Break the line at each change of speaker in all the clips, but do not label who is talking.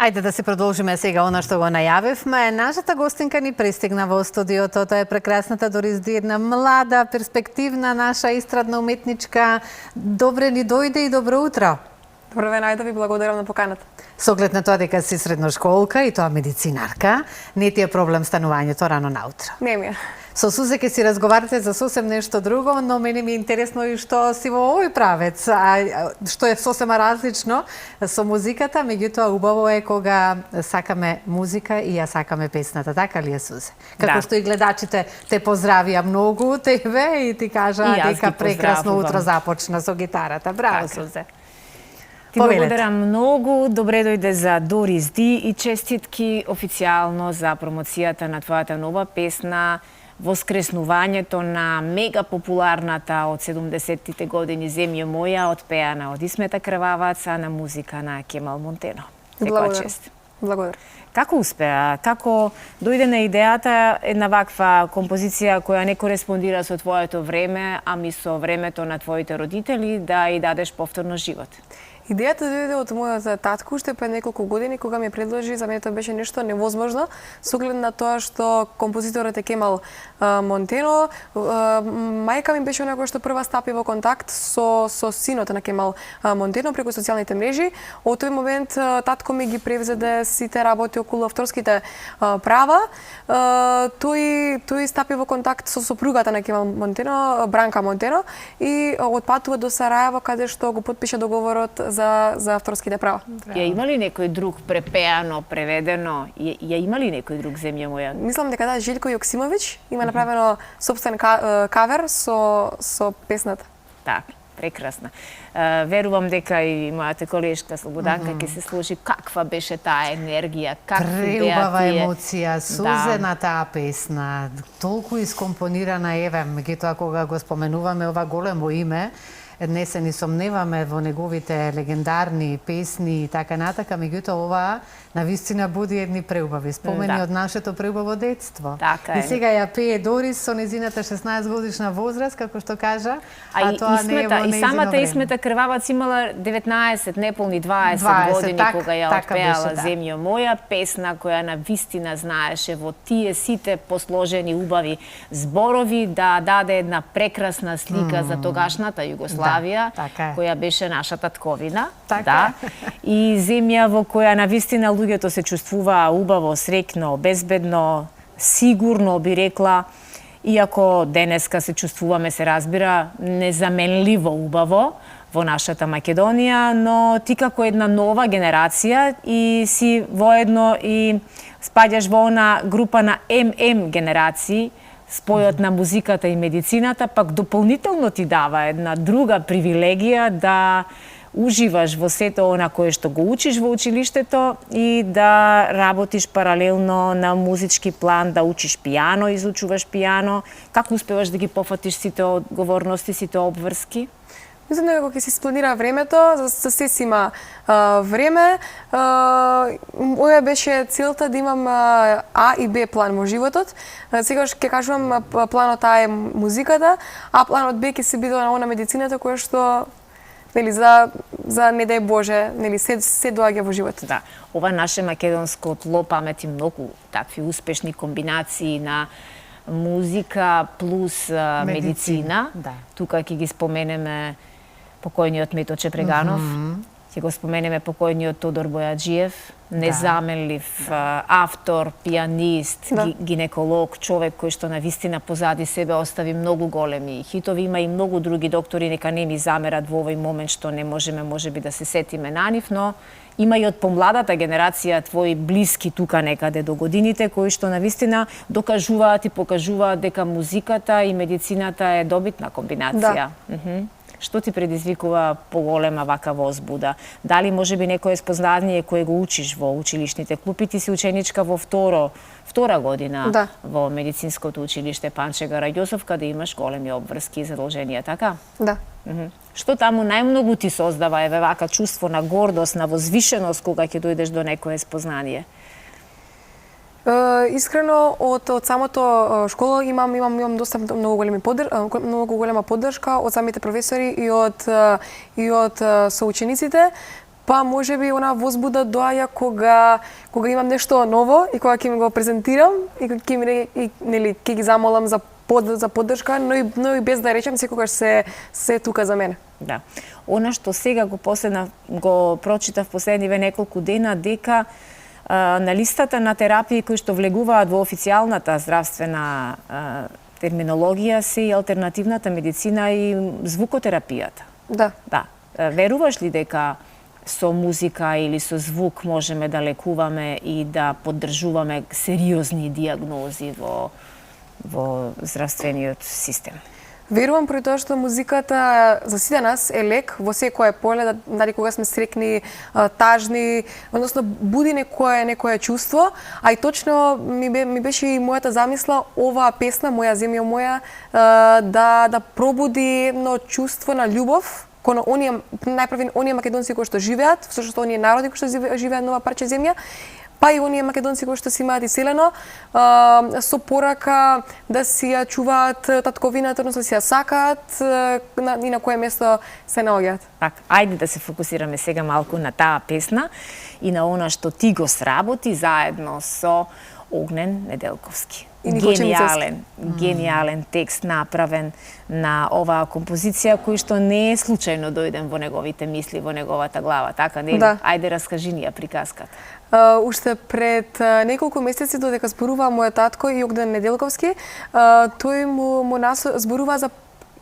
Ајде да се продолжиме сега она што го најавивме. Нашата гостинка ни пристигна во студиото. Тоа е прекрасната Дорис Ди, една млада, перспективна наша истрадна уметничка. Добре ли дојде и добро утро.
Добро ве најде, ви благодарам на поканата.
Со оглед на тоа дека си средношколка и тоа медицинарка, не ти е проблем станувањето рано наутро.
Не ми е.
Со Сузе ќе си разговарате за сосем нешто друго, но мене ми е интересно и што си во овој правец, што е сосема различно со музиката, меѓутоа убаво е кога сакаме музика и ја сакаме песната, така ли е, Сузе? Како што и гледачите те поздравија многу тебе и ти кажа дека прекрасно утро започна со гитарата. Браво, Сузе.
Ти благодарам многу, добре дојде за Дорис Ди и честитки официјално за промоцијата на твојата нова песна, воскреснувањето на мега популарната од 70-тите години Земја моја, отпеана од Исмета Крваваца на музика на Кемал Монтено.
Благодарам.
Како успеа? Како дојде на идејата една ваква композиција која не кореспондира со твоето време, ами со времето на твоите родители, да и дадеш повторно живот?
Идејата дојде од мојот татко уште пред неколку години кога ми предложи, за мене тоа беше нешто невозможно, со оглед на тоа што композиторот е Кемал Монтено. Мајка ми беше онака што прва стапи во контакт со синот на Кемал Монтено преку социјалните мрежи. Од тој момент татко ми ги превзеде сите работи околу авторските права. Тој стапи во контакт со сопругата на Кемал Монтено, Бранка Монтено, и отпатува до Сараево каде што го потпиша договорот за авторските права.
Ја има ли некој друг препеано, преведено? Ја има ли некој друг Земја моја?
Мислам дека да, Желко Јоксимовиќ има направено собствен кавер со песната.
Так, прекрасна. Верувам дека и мојата колешка Слободанка ќе се служи. Каква беше таа енергија, какви беа
тие емоција, Сузе на таа песна, толку искомпонирана, еве, меѓутоа кога го споменуваме ова големо име, не се ни сомневаме во неговите легендарни песни и така натака, меѓутоа ова навистина буди едни преубави спомени од нашето преубаво детство.
Така
и сега ја пее Дорис со незината 16 годишна возраст, како што кажа, а тоа не е во
и самата Исмета Крвавац имала 19, неполни 20 години кога ја отпеала Земја моја, песна која навистина знаеше во тие сите посложени убави зборови да даде една прекрасна слика за тогашната Југославија, која беше наша татковина. И земја во која навистина луѓето се чувствуваа убаво, среќно, безбедно, сигурно, би рекла, иако денеска се чувствуваме, се разбира, незаменливо убаво во нашата Македонија, но ти како една нова генерација и си воедно и спаѓаш во она група на ММ генерации, спојот на музиката и медицината, пак дополнително ти дава една друга привилегија да уживаш во сето она кое што го учиш во училиштето и да работиш паралелно на музички план, да учиш пијано, изучуваш пијано. Како успеваш да ги пофатиш сите одговорности, сите обврски?
Мислам дека кога ќе се спланира времето, за се си има време. Моја беше целта да имам А и Б план во животот. Сегаш ќе кажувам планот А е музиката, а планот Б ќе се биде на она медицината која што за не дај Боже, се доаѓа во живот.
Да, ова наше македонско тло памети многу такви успешни комбинации на музика плюс медицина. Тука ќе ги споменеме покојниот Мето Чепреганов, ќе го споменеме покојниот Тодор Бојаджиев, незаменлив автор, пијанист, гинеколог, човек кој што навистина позади себе остави многу големи хитови. Има и многу други доктори, нека не ми замерат во овој момент што не можеме можеби да се сетиме на нив, но има и од помладата генерација твои блиски тука некаде до годините кои што навистина докажуваат и покажуваат дека музиката и медицината е добитна комбинација. Што ти предизвикува поголема вака возбуда? Дали можеби некое спознание кое го учиш во училишните клупи? Ти си ученичка во втора година во медицинското училиште Панче Караѓосов, каде имаш големи обврски и задолженија, така?
Да.
Што таму најмногу ти создава еве вака чувство на гордост, на возвишеност кога ќе дојдеш до некое спознание?
Искрено од самото школа имам доста многу голема поддршка од самите професори и од соучениците. Па можеби она возбуда доаѓа кога имам нешто ново и кога ќе ми го презентирам и ќе ми нели ќе ги замолам за поддршка, но и без да речам секогаш се тука за мене.
Да. Она што сега го прочитав последниве неколку дена дека на листата на терапии кои што влегуваат во официјалната здравствена терминологија се и алтернативната медицина и звукотерапијата.
Да.
Да. Веруваш ли дека со музика или со звук можеме да лекуваме и да поддржуваме сериозни диагнози во здравствениот систем?
Верувам при тоа што музиката за сите нас е лек во секое поле, дали кога сме срекни, тажни, односно буди некое чувство, а и точно ми беше и мојата замисла оваа песна Моја земја моја да пробуди едно чувство на љубов кон најпрви оние македонци кои што живеат, всушност оние народи кои што живеат на ова парче земја, па и оние македонци кои што си имаат иселено, со порака да си ја чуваат татковината, односно да си ја сакаат и на кое место се наоѓаат.
Так, ајде да се фокусираме сега малку на таа песна и на она што ти го сработи заедно со Огнен Неделковски. Гениален текст направен на оваа композиција кој што не е случајно дојден во неговите мисли, во неговата глава, така не? Да. Ајде раскажи ни ја приказката.
Уште пред неколку месеци додека зборува мојот татко и Огнен Неделковски, тој му зборува за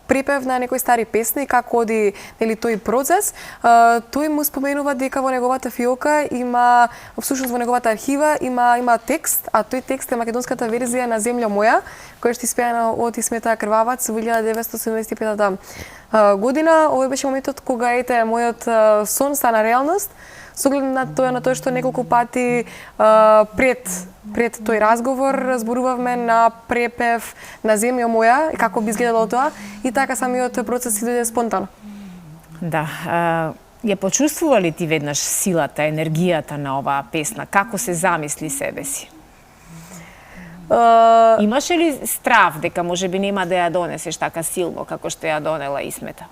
препев на некои стари песни, како оди нели тој процес. Тој му споменува дека во неговата фиока има, всушност во неговата архива има текст, а тој текст е македонската верзија на Земја моја, која што испеана од Исмета Крвавац во 1975 година. Овој беше моментот кога мојот сон стана реалност. Со оглед на тоа што неколку пати пред тој разговор зборувавме на препев на Земја моја и како би изгледало тоа, и така самиот процес си дојде спонтано.
Да, ја почувствува ли ти веднаш силата, енергијата на оваа песна? Како се замисли себе си? Имаше ли страв дека можеби нема да ја донесеш така силно како што ја донела Исмета?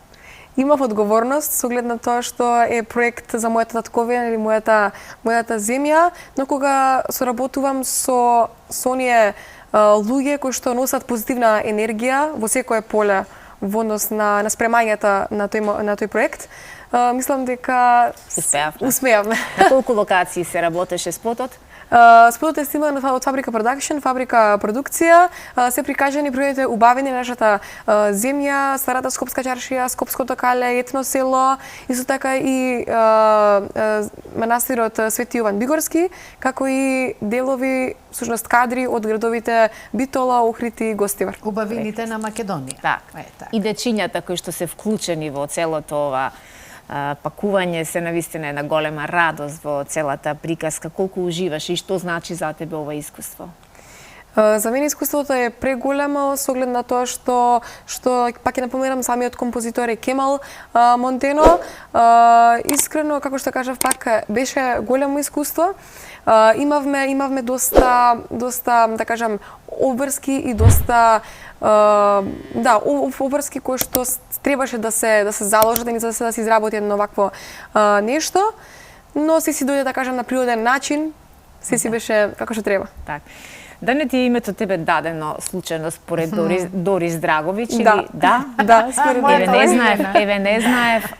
Имав одговорност со оглед на тоа што е проект за мојата татковина или мојата земја, но кога соработувам со оние луѓе кои што носат позитивна енергија во секое поле во однос на спремањата на тој проект, мислам дека успеавме.
На колку локации се работеше спотот?
Спотот е сниман од Фабрика Продакшн, Фабрика Продукција, се прикажани првите убавени на нашата земја, старата Скопска чаршија, Скопското кале, Етно село, исто така и манастирот Свети Јован Бигорски, како и делови, всушност кадри од градовите Битола, Охрид и Гостивар.
Убавините на Македонија.
Так. И дечињата кои што се вклучени во целото ова пакување се навистина една голема радост во целата приказка. Колку уживаш и што значи за тебе ова искуство?
За мене искуството е преголемо со оглед на тоа што пак ќе напоменам самиот композитор е Кемал Монтено. Искрено, како што кажав, пак беше големо искуство. Имавме доста да кажам обврски и доста обврски кои што требаше да се заложат и за да се изработи едно вакво нешто, но се си дојде да кажам на природен начин, се си беше како што треба.
Так. Да не ти е името тебе дадено случајно според Дорис Драговиќ или
да? Да, според
Еве не знаев,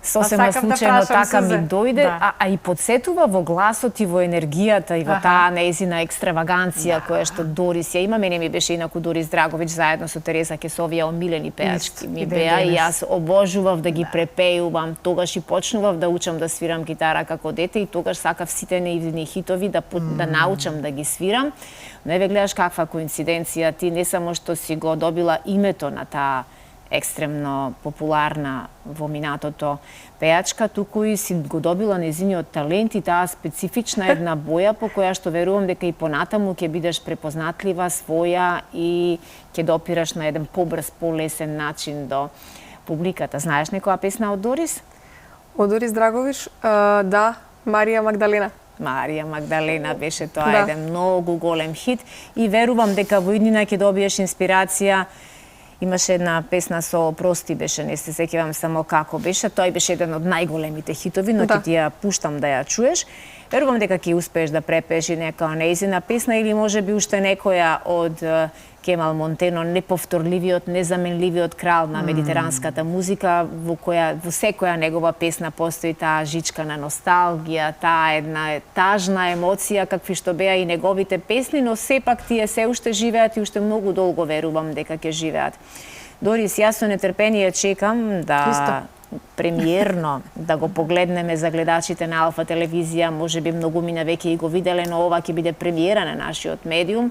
сосема случајно така ми дојде, а и подсетува во гласот и во енергијата и во таа нејзина екстраваганција која што Дорис ја има. Мене ми беше инаку Дорис Драговиќ заедно со Тереза Кесовија омилени пеачки ми беа и јас обожував да ги препејувам. Тогаш и почнував да учам да свирам гитара како дете и тогаш сакав сите нејзини хитови да научам да ги свирам. Но еве гледаш каква коинциденција, ти не само што си го добила името на таа екстремно популарна во минатото пеачка, туку и си го добила нејзиниот талент и таа специфична една боја по која што верувам дека и понатаму ќе бидеш препознатлива, своја и ќе допираш на еден побрз, полесен начин до публиката. Знаеш некоја песна од Дорис?
Од Дорис Драговиќ, да, Марија Магдалена.
Марија Магдалена беше тоа еден многу голем хит и верувам дека во иднина ќе добиеш инспирација Имаше една песна со Прости беше, не се сеќавам само како беше. Тој беше еден од најголемите хитови, но ќе ти ја пуштам да ја чуеш. Верувам дека ќе успееш да препееш и нека нејзина песна или можеби уште некоја од Кемал Монтено, неповторливиот, незаменливиот крал на медитеранската музика, во секоја негова песна постои таа жичка на носталгија, таа една тажна емоција, какви што беа и неговите песни, но сепак тие се уште живеат и уште многу долго верувам дека ќе живеат. Дорис, јас со нетрпение чекам да премиерно да го погледнеме за гледачите на Алфа телевизија, можеби многумина веќе и го виделе, но ова ќе биде премиера на нашиот медиум.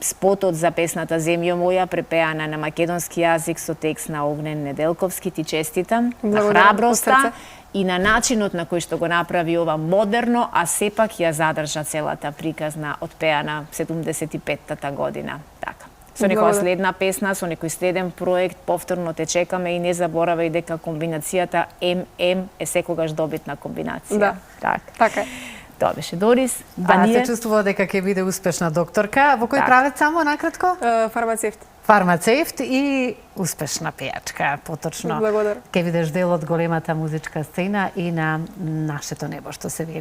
Спотот за песната Земјо моја, препеана на македонски јазик со текст на Огнен Неделковски, ти честитам на храброста и на начинот на кој што го направи ова модерно, а сепак ја задржа целата приказна отпеана 75-та година. Така. Со некоја следна песна, со некој следен проект, повторно те чекаме и не заборавај дека комбинацијата ММ е секогаш добитна комбинација.
Да, така е.
Тоа беше Дорис.
Да, се чувствува дека ќе биде успешна докторка. Во кој правец само накратко?
Фармацевт.
Фармацевт и успешна пејачка, поточно.
Благодарам.
Ќе бидеш дел од големата музичка сцена и на нашето небо, што се вели.